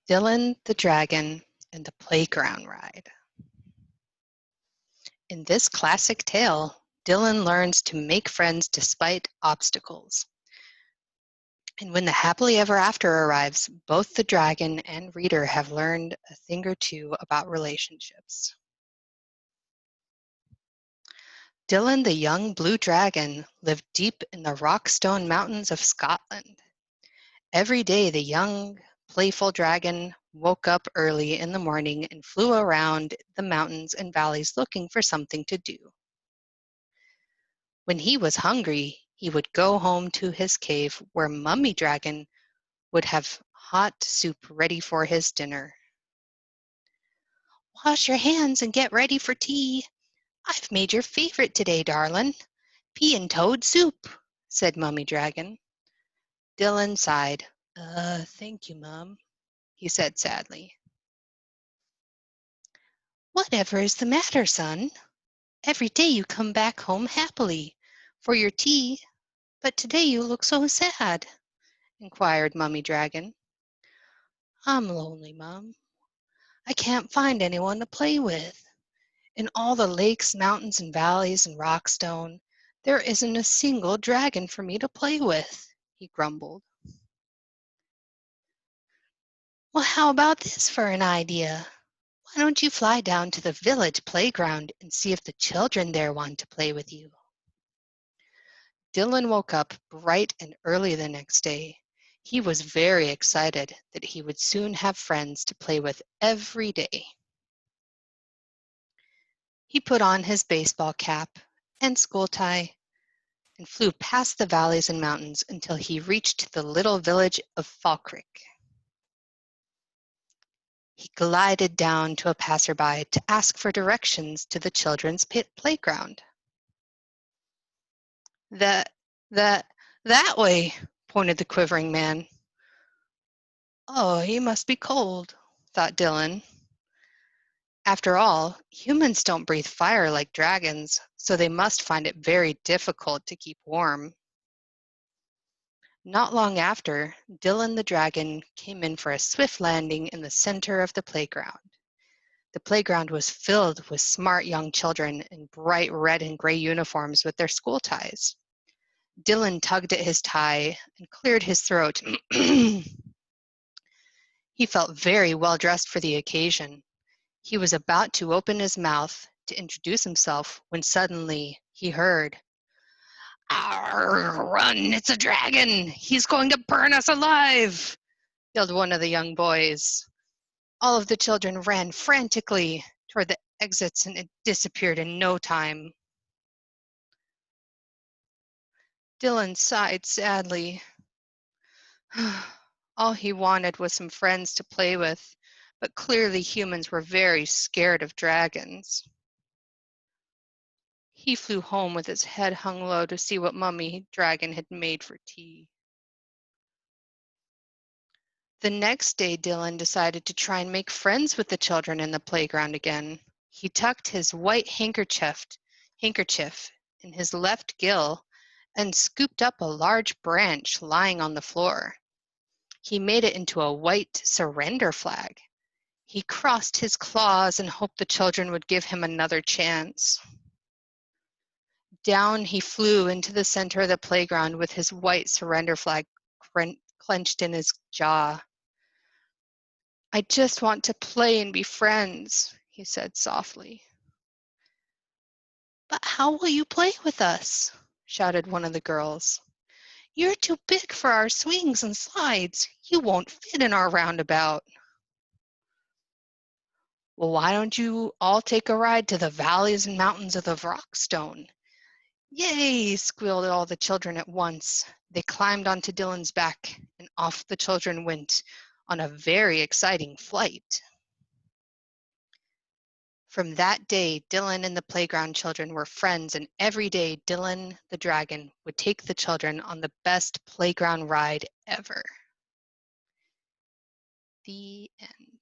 Dylan the Dragon and the Playground Ride. In this classic tale, Dylan learns to make friends despite obstacles. And when the happily ever after arrives, both the dragon and reader have learned a thing or two about relationships. Dylan the young blue dragon lived deep in the Rockstone Mountains of Scotland. Every day the young, playful dragon woke up early in the morning and flew around the mountains and valleys looking for something to do. When he was hungry, he would go home to his cave where Mummy Dragon would have hot soup ready for his dinner. "Wash your hands and get ready for tea. I've made your favorite today, darling. Pea and toad soup," said Mummy Dragon. Dylan sighed. Thank you, Mum," he said sadly. "Whatever is the matter, son? Every day you come back home happily for your tea, but today you look so sad," inquired Mummy Dragon. "I'm lonely, Mum. I can't find anyone to play with. In all the lakes, mountains, and valleys and Rockstone, there isn't a single dragon for me to play with," he grumbled. "Well, how about this for an idea? Why don't you fly down to the village playground and see if the children there want to play with you?" Dylan woke up bright and early the next day. He was very excited that he would soon have friends to play with every day. He put on his baseball cap and school tie and flew past the valleys and mountains until he reached the little village of Falkirk. He glided down to a passerby to ask for directions to the children's playground. That, that way," pointed the quivering man. "Oh, he must be cold," thought Dylan. After all, humans don't breathe fire like dragons, so they must find it very difficult to keep warm. Not long after, Dylan the dragon came in for a swift landing in the center of the playground. The playground was filled with smart young children in bright red and gray uniforms with their school ties. Dylan tugged at his tie and cleared his throat. He felt very well dressed for the occasion. He was about to open his mouth to introduce himself when suddenly he heard, "Arr, run, it's a dragon! He's going to burn us alive!" yelled one of the young boys. All of the children ran frantically toward the exits and it disappeared in no time. Dylan sighed sadly. All he wanted was some friends to play with, but clearly humans were very scared of dragons. He flew home with his head hung low to see what Mummy Dragon had made for tea. The next day, Dylan decided to try and make friends with the children in the playground again. He tucked his white handkerchief in his left gill and scooped up a large branch lying on the floor. He made it into a white surrender flag. He crossed his claws and hoped the children would give him another chance. Down he flew into the center of the playground with his white surrender flag clenched in his jaw. "I just want to play and be friends," he said softly. "But how will you play with us?" shouted one of the girls. "You're too big for our swings and slides. You won't fit in our roundabout." "Well, why don't you all take a ride to the valleys and mountains of the Rockstone?" "Yay!" squealed all the children at once. They climbed onto Dylan's back, and off the children went on a very exciting flight. From that day, Dylan and the playground children were friends, and every day Dylan the dragon would take the children on the best playground ride ever. The end.